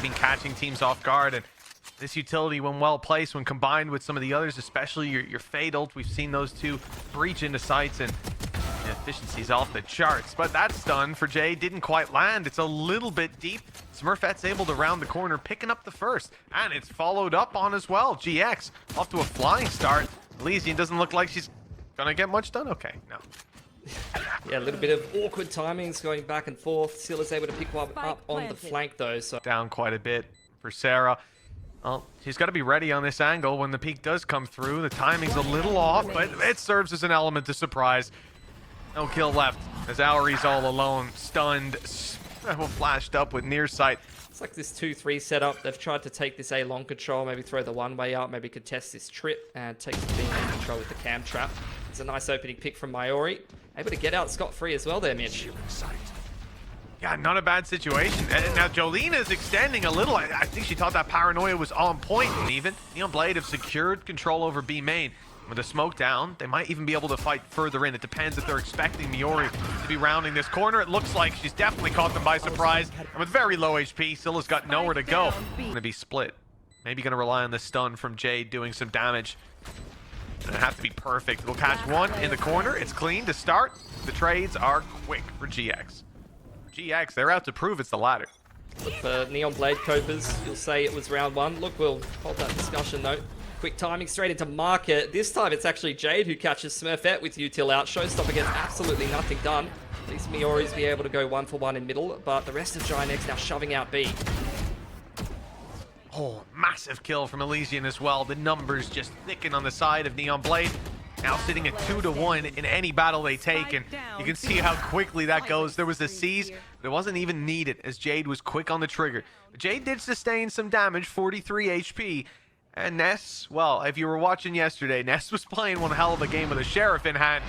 been catching teams off guard, and this utility, when well placed, when combined with some of the others, especially your Fade ult, we've seen those two breach into sites, and the efficiency's off the charts. But that stun for Jay didn't quite land. It's a little bit deep. Smurfette's able to round the corner, picking up the first, and it's followed up on as well. GX off to a flying start. Elysian doesn't look like she's gonna get much done. Okay, no. Yeah, a little bit of awkward timings going back and forth. Scylla's able to pick one up on the flank though. So down quite a bit for Sarah. Well, she's got to be ready on this angle when the peak does come through. The timing's a little off, but it serves as an element to surprise. No kill left as Auri's all alone, stunned, flashed up with near sight. It's like this 2-3 setup. They've tried to take this A long control, maybe throw the one-way up, maybe contest this trip and take the B main control with the cam trap. It's a nice opening pick from Maori. Able to get out scot-free as well there, Mitch. Yeah, not a bad situation. And now Jolene is extending a little. I think she thought that paranoia was on point. And even Neon Blade have secured control over B main. With the smoke down, they might even be able to fight further in. It depends if they're expecting Miori to be rounding this corner. It looks like she's definitely caught them by surprise. And with very low HP, Scylla's got nowhere to go. Going to be split. Maybe going to rely on the stun from Jade doing some damage. Gonna have to be perfect. It'll catch one in the corner. It's clean to start. The trades are quick for GX. GX, they're out to prove it's the latter. For Neon Blade Copers, you'll say it was round one. Look, we'll hold that discussion though. Quick timing straight into market. This time it's actually Jade who catches Smurfette with util out. Showstopper gets absolutely nothing done. At least Miori's be able to go 1-for-1 in middle, but the rest of GIANTX now shoving out B. Oh, massive kill from Elysian as well. The numbers just thicken on the side of Neon Blade. Now sitting at 2-1 in any battle they take, and you can see how quickly that goes. There was a seize, but it wasn't even needed as Jade was quick on the trigger. Jade did sustain some damage, 43 HP. And Ness, well, if you were watching yesterday, Ness was playing one hell of a game with a Sheriff in hand.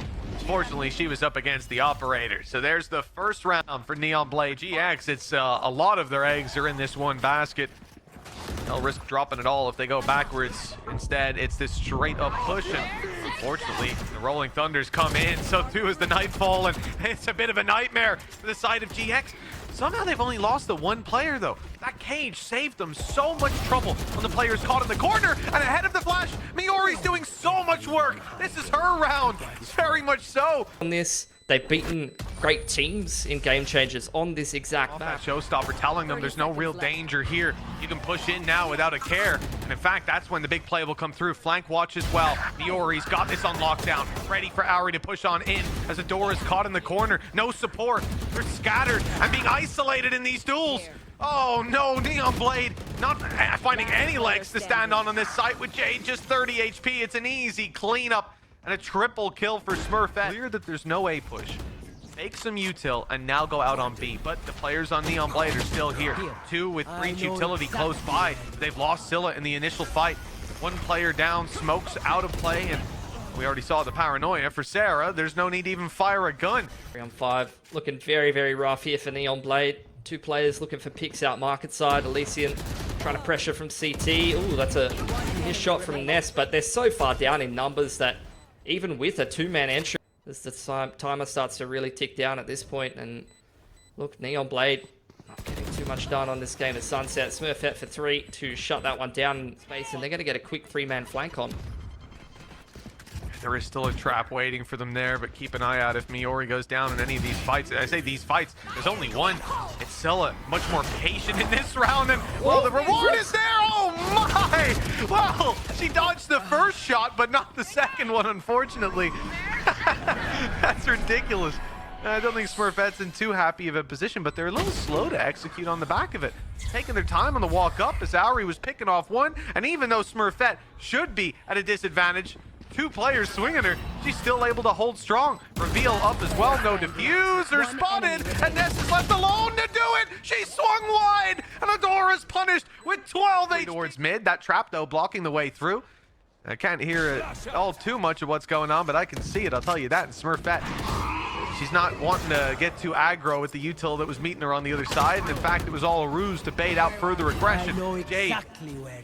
Fortunately, she was up against the Operator. So there's the first round for Neon Blade. GX, it's a lot of their eggs are in this one basket. They'll risk dropping it all if they go backwards. Instead, it's this straight up push, and unfortunately, the Rolling Thunders come in. So too is the Nightfall, and it's a bit of a nightmare for the side of GX. Somehow they've only lost the one player though. That cage saved them so much trouble when the player's caught in the corner, and ahead of the flash, Miori's doing so much work. This is her round, very much so. On this, they've beaten great teams in game changers on this exact map. Showstopper telling them there's no real danger here. You can push in now without a care. And in fact, that's when the big play will come through. Flank watch as well. Miori's got this on lockdown. Ready for Auri to push on in as Adora is caught in the corner. No support. They're scattered and being isolated in these duels. Oh no, Neon Blade not finding any legs to stand on this site with Jade just 30 HP. It's an easy cleanup. And a triple kill for Smurfette. Clear that there's no A push. Make some util and now go out on B. But the players on Neon Blade are still here. Two with breach utility close by. They've lost Scylla in the initial fight. One player down, smokes out of play, and we already saw the paranoia for Sarah. There's no need to even fire a gun. Round 5 looking very, very rough here for Neon Blade. Two players looking for picks out market side. Elysian trying to pressure from CT. Ooh, that's a missed shot from Ness, but they're so far down in numbers that even with a two-man entry, as the timer starts to really tick down at this point, and look, Neon Blade not getting too much done on this game of Sunset. Smurfette for 3 to shut that one down in space, and they're going to get a quick 3-man flank on. There is still a trap waiting for them there, but keep an eye out if Miori goes down in any of these fights. I say these fights, there's only one. It's Scylla, much more patient in this round, and well, the reward is there. Oh my! Well, she dodged the first shot, but not the second one, unfortunately. That's ridiculous. I don't think Smurfette's in too happy of a position, but they're a little slow to execute on the back of it. Taking their time on the walk up as Auri was picking off one, and even though Smurfette should be at a disadvantage, two players swinging her, she's still able to hold strong. Reveal up as well, no diffuser spotted, and Ness is left alone to do it. She swung wide, and Adora's punished with 12 HP. Towards mid, that trap though blocking the way through. I can't hear it all too much of what's going on, but I can see it, I'll tell you that. And Smurfette She's not wanting to get too aggro with the util that was meeting her on the other side. And in fact, it was all a ruse to bait out further aggression. Jade,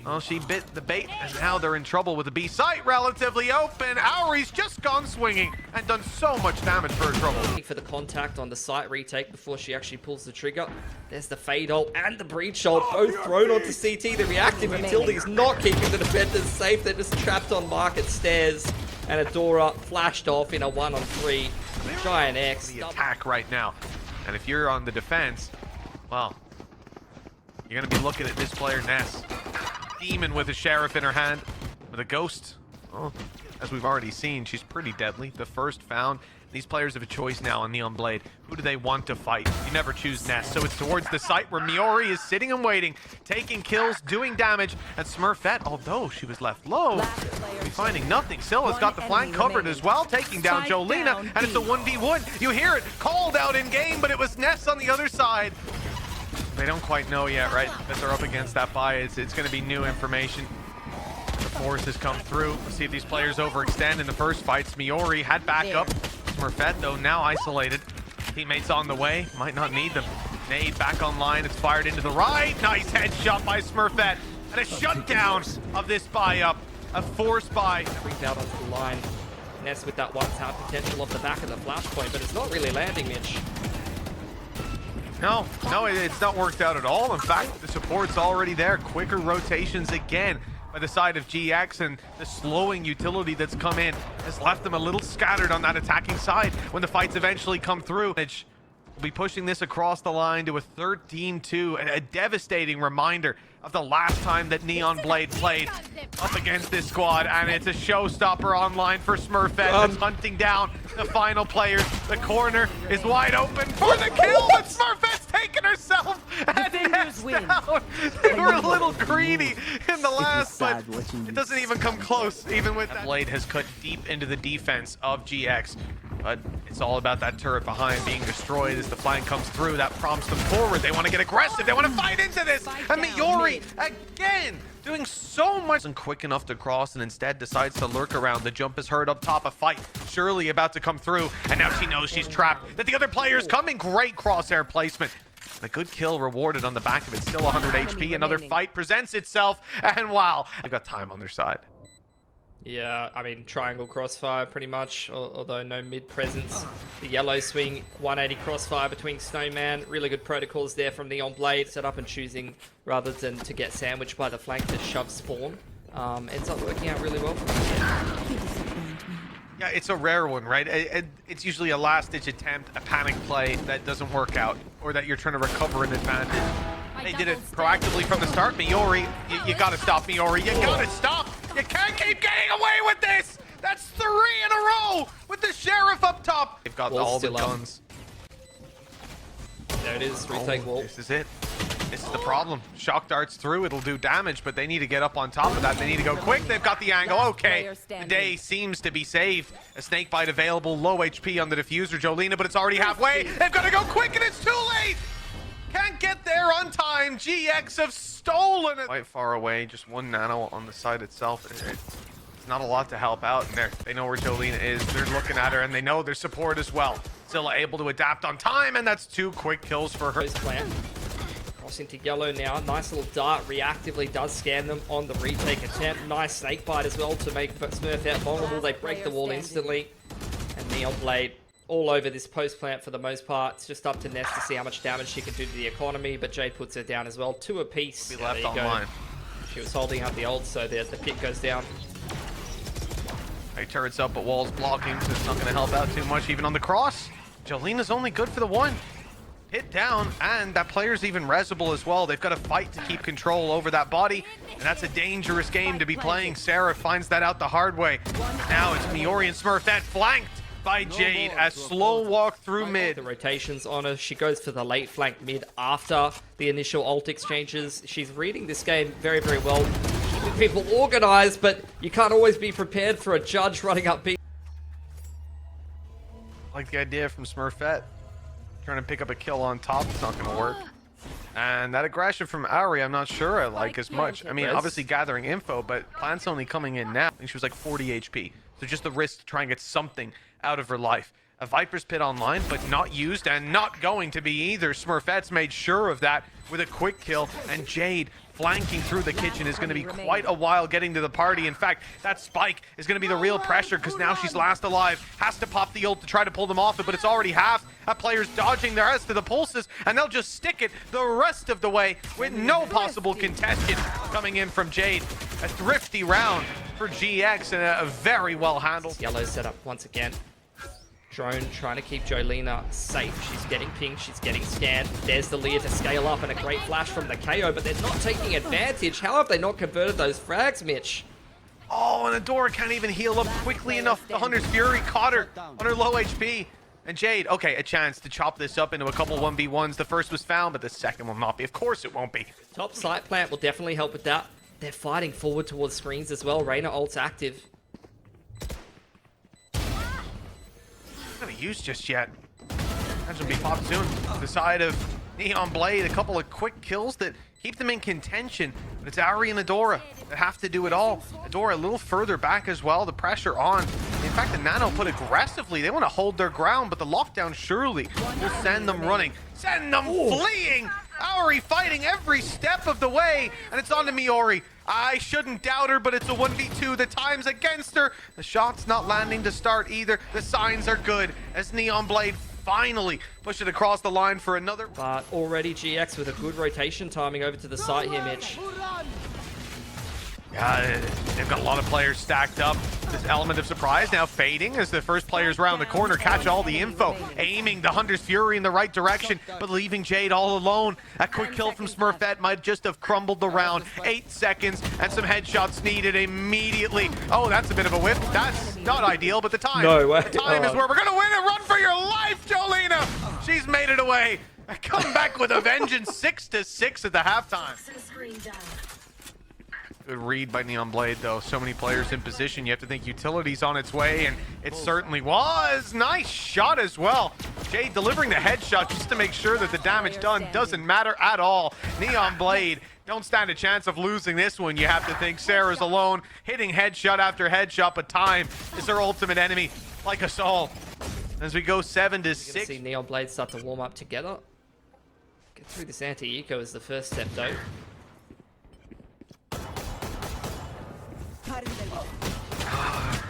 well, she bit the bait, and now they're in trouble with the B site relatively open. Auri's just gone swinging and done so much damage for her trouble. For the contact on the site retake before she actually pulls the trigger. There's the fade ult and the breach ult, both thrown onto CT. The reactive utility is not keeping the defenders safe. They're just trapped on market stairs. And Adora flashed off in a 1-on-3. GIANTX. The attack right now. And if you're on the defense, well, you're going to be looking at this player, Ness. Demon with a sheriff in her hand. With a ghost. Well, as we've already seen, she's pretty deadly. The first found. These players have a choice now on Neon Blade. Who do they want to fight? You never choose Ness. So it's towards the site where Miori is sitting and waiting, taking kills, doing damage. And Smurfette, although she was left low, will be finding nothing. Silla's got the flank covered as well, taking down Jolina. And it's a 1v1. You hear it called out in game, but it was Ness on the other side. They don't quite know yet, right? That they're up against that buy. It's going to be new information. The force has come through. Let's see if these players overextend in the first fights. Miori had backup. Smurfette, though, now isolated. Teammates on the way. Might not need them. Nade back online. It's fired into the right. Nice headshot by Smurfette. And a shutdown of this buy-up. A forced buy. Brings out onto the line. Ness with that one-tap potential off the back of the flashpoint, but it's not really landing, Mitch. No, it's not worked out at all. In fact, the support's already there. Quicker rotations again by the side of GX, and the slowing utility that's come in has left them a little scattered on that attacking side when the fights eventually come through. We'll be pushing this across the line to a 13-2, and a devastating reminder of the last time that Neon Blade played up against this squad, and it's a showstopper online for Smurfette that's hunting down the final players. The corner is wide open for the kill, but Smurfette's taken herself and Ness down. They were a little greedy in the last, but it doesn't even come close, even with that. Blade has cut deep into the defense of GX. But it's all about that turret behind being destroyed as the flank comes through. That prompts them forward. They want to get aggressive. They want to fight into this. And Miori, again, doing so much. Isn't quick enough to cross and instead decides to lurk around. The jump is heard up top. A fight surely about to come through. And now she knows she's trapped. That the other player is coming. Great crosshair placement. A good kill rewarded on the back of it. Still 100 HP. Another fight presents itself. And wow, they've got time on their side. Yeah, I mean, triangle crossfire pretty much, although no mid presence. The yellow swing, 180 crossfire between Snowman. Really good protocols there from Neon Blade. Set up and choosing, rather than to get sandwiched by the flank, to shove spawn. Ends up working out really well for them. Yeah, it's a rare one, right? It's usually a last-ditch attempt, a panic play that doesn't work out, or that you're trying to recover an advantage. They did it proactively from the start. Miori, you gotta stop, Miori. You gotta stop. You can't keep getting away with this. That's 3 in a row with the sheriff up top. They've got all the guns. There it is, retake wall. This is it. This is the problem. Shock darts through, it'll do damage, but they need to get up on top of that. They need to go quick. They've got the angle. Okay, the day seems to be saved. A snake bite available, low HP on the diffuser, Jolina, but it's already halfway. They've got to go quick, and it's too late. Can't get there on time. GX have stolen it. Quite far away, just 1 nano on the side itself. It's not a lot to help out. And they know where Jolina is. They're looking at her, and they know their support as well. Scylla able to adapt on time, and that's 2 quick kills for her. Crossing to yellow now. Nice little dart. Reactively does scan them on the retake attempt. Nice snake bite as well to make Smurfette vulnerable. They break the wall instantly. And Neon Blade all over this post plant for the most part. It's just up to Ness to see how much damage she can do to the economy, but Jade puts her down as well. 2 apiece. Be left online. She was holding up the ult, so the pick goes down. Hey, turret's up, but wall's blocking, so it's not going to help out too much. Even on the cross, Jolina's only good for the 1. Hit down, and that player's even resable as well. They've got to fight to keep control over that body, and that's a dangerous game to be playing. Sarah finds that out the hard way. Now it's Miori and Smurfette flanked by Jade. A slow walk through mid. The rotations on her. She goes for the late flank mid after the initial ult exchanges. She's reading this game very, very well. Keeping people organized, but you can't always be prepared for a judge running up B. Like the idea from Smurfette. Trying to pick up a kill on top. It's not going to work. And that aggression from Auri, I'm not sure I like as much. I mean, obviously gathering info, but Plant's only coming in now. I think she was like 40 HP. So just the risk to try and get something out of her life. a Viper's Pit online, but not used and not going to be either. Smurfette's made sure of that with a quick kill, and Jade flanking through the kitchen is going to be quite a while getting to the party. In fact, that spike is going to be the real pressure because now she's last alive. Has to pop the ult to try to pull them off it, but it's already half. That player's dodging the rest of the pulses, and they'll just stick it the rest of the way with no possible contention coming in from Jade. A thrifty round for GX and a very well handled. Yellow setup once again. Drone trying to keep Jolina safe. She's getting pinged, she's getting scanned. There's the Leah to scale up and a great flash from the KO, but they're not taking advantage. How have they not converted those frags, Mitch? Oh, and Adora can't even heal up quickly enough. The Hunter's Fury caught her on her low HP. And Jade, okay, a chance to chop this up into a couple 1v1s. The first was found, but the second will not be. Of course it won't be. Top site plant will definitely help with that. They're fighting forward towards screens as well. Reyna ult's active. Not gonna use just yet. Imagine be popped soon. The side of Neon Blade, a couple of quick kills that keep them in contention. But it's Ari and Adora that have to do it all. Adora a little further back as well. The pressure on. In fact, the Nano put aggressively. They want to hold their ground, but the lockdown surely will send them running. Send them fleeing! Ari fighting every step of the way, and it's on to Miori. I shouldn't doubt her, but it's a 1v2. The time's against her. The shot's not landing to start either. The signs are good as Neon Blade finally push it across the line for another. But already GX with a good rotation timing over to the site here, Mitch. Yeah, they've got a lot of players stacked up. This element of surprise now fading as the first players round the corner catch all the info, aiming the Hunter's Fury in the right direction, but leaving Jade all alone. A quick kill from Smurfette might just have crumbled the round. 8 seconds and some headshots needed immediately. Oh, that's a bit of a whiff. That's not ideal, but the time. No way. The time is where we're gonna win and run for your life, Jolina. She's made it away. Come back with a vengeance. 6-6 at the halftime. Good read by Neon Blade, though. So many players in position. You have to think utility's on its way, and it certainly was. Nice shot as well. Jade delivering the headshot just to make sure that the damage done doesn't matter at all. Neon Blade don't stand a chance of losing this one. You have to think Sarah's alone, hitting headshot after headshot, but time is her ultimate enemy, like us all. As we go 7-6. See Neon Blade start to warm up together. Get through this anti-eco is the first step, though.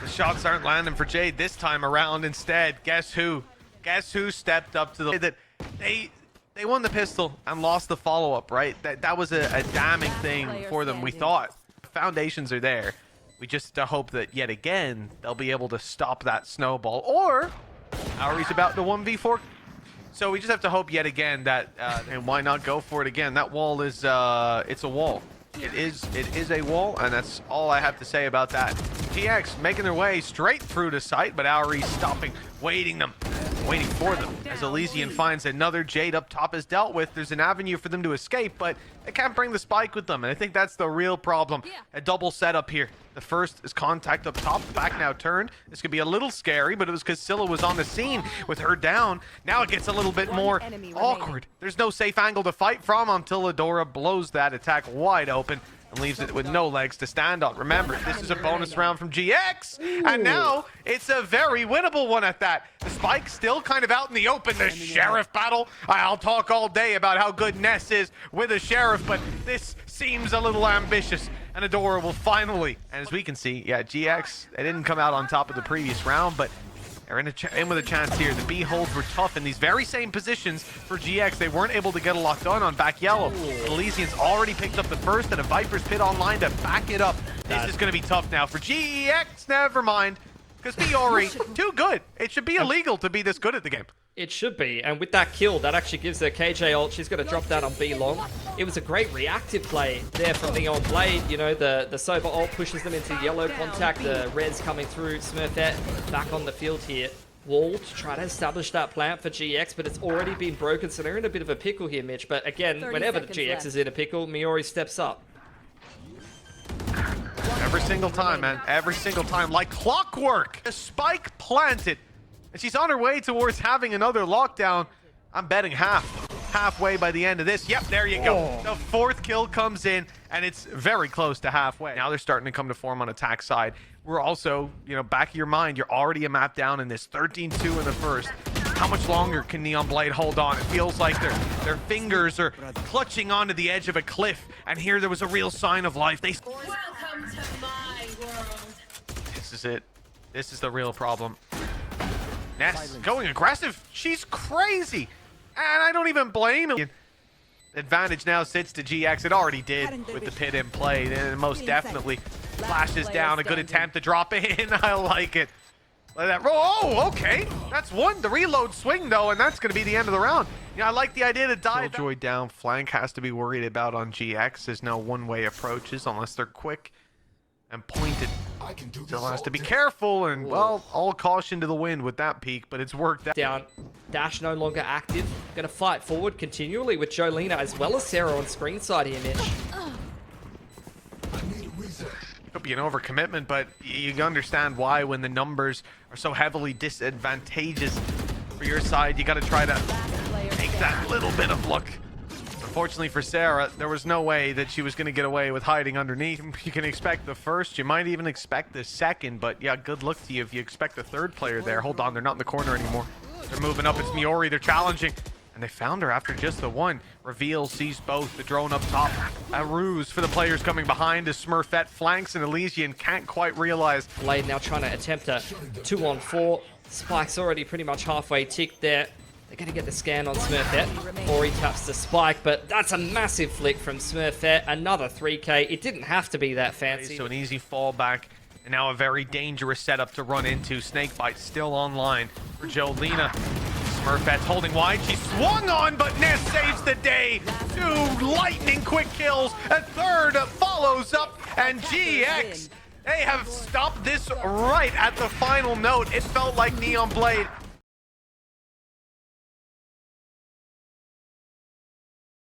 The shots aren't landing for Jade this time around. Instead, guess who? Guess who stepped up to the that they won the pistol and lost the follow-up, right? That was a damning thing for them. We thought foundations are there. We just hope that yet again they'll be able to stop that snowball, or Ari's about to 1v4. So we just have to hope yet again that and why not go for it again? That wall is it's a wall. It is a wall, and that's all I have to say about that. GX making their way straight through the site, but Auri stopping, waiting for them. As Elysian finds another Jade up top is dealt with, there's an avenue for them to escape, but they can't bring the spike with them, and I think that's the real problem. A double setup here. The first is contact up top, back now turned. This could be a little scary, but it was because Scylla was on the scene with her down. Now it gets a little bit more awkward. There's no safe angle to fight from until Adora blows that attack wide open and leaves it with no legs to stand on. Remember, this is a bonus round from GX, and now it's a very winnable one at that. The spike's still kind of out in the open. The Sheriff battle. I'll talk all day about how good Ness is with a Sheriff, but this seems a little ambitious. And Adora will finally, and as we can see, yeah, GX, they didn't come out on top of the previous round, but they're in with a chance here. The B holds were tough in these very same positions for GX. They weren't able to get a lot done on back yellow. Elysian's already picked up the first and a Viper's Pit online to back it up. This is going to be tough now for GX. Never mind, because Miori, too good. It should be illegal to be this good at the game. It should be, and with that kill, that actually gives her KJ ult. She's going to drop that on B long. It was a great reactive play there from Neon Blade. You know, the Sober ult pushes them into yellow contact. The Reds coming through. Smurfette back on the field here. Wall to try to establish that plant for GX, but it's already been broken, so they're in a bit of a pickle here, Mitch. But again, whenever the GX is in a pickle, Miori steps up. Every single time, man. Every single time. Like clockwork. A spike planted. And she's on her way towards having another lockdown. I'm betting half. halfway by the end of this. Yep, there you go. The fourth kill comes in, and it's very close to halfway. Now they're starting to come to form on attack side. We're also, back of your mind, you're already a map down in this 13-2 in the first. How much longer can Neon Blade hold on? It feels like their fingers are clutching onto the edge of a cliff, and here there was a real sign of life. Welcome to my world. This is it. This is the real problem. Ness going aggressive. She's crazy. And I don't even blame him. Advantage now sits to GX. It already did with the pit in play. And most definitely flashes down. A good attempt to drop it in. I like it. Let that roll. Oh, okay. That's one. The reload swing, though, and that's going to be the end of the round. I like the idea to dive. Killjoy down. Flank has to be worried about on GX. There's no one-way approaches unless they're quick and pointed. Still has to be careful, and, well, all caution to the wind with that peak, but it's worked out. Down. Dash no longer active. Going to fight forward continually with Jolina as well as Sarah on screen side here, Mitch. Could be an overcommitment, but you understand why when the numbers are so heavily disadvantageous for your side. You got to try to take that little bit of luck. Unfortunately for Sarah, there was no way that she was going to get away with hiding underneath. You can expect the first, you might even expect the second, but yeah, good luck to you if you expect a third player there. Hold on, they're not in the corner anymore. They're moving up. It's Miori. They're challenging. And they found her after just the one. Reveal sees both. The drone up top. A ruse for the players coming behind as Smurfette flanks, and Elysian can't quite realize. Blade now trying to attempt a 2-on-4. Spike's already pretty much halfway ticked there. They're going to get the scan on Smurfette. Ori taps the Spike, but that's a massive flick from Smurfette. Another 3K. It didn't have to be that fancy. So an easy fallback, and now a very dangerous setup to run into. Snakebite still online for Jolina. Smurfette's holding wide. She swung on, but Ness saves the day. 2 lightning quick kills. A third follows up, and GX, they have stopped this right at the final note. It felt like Neon Blade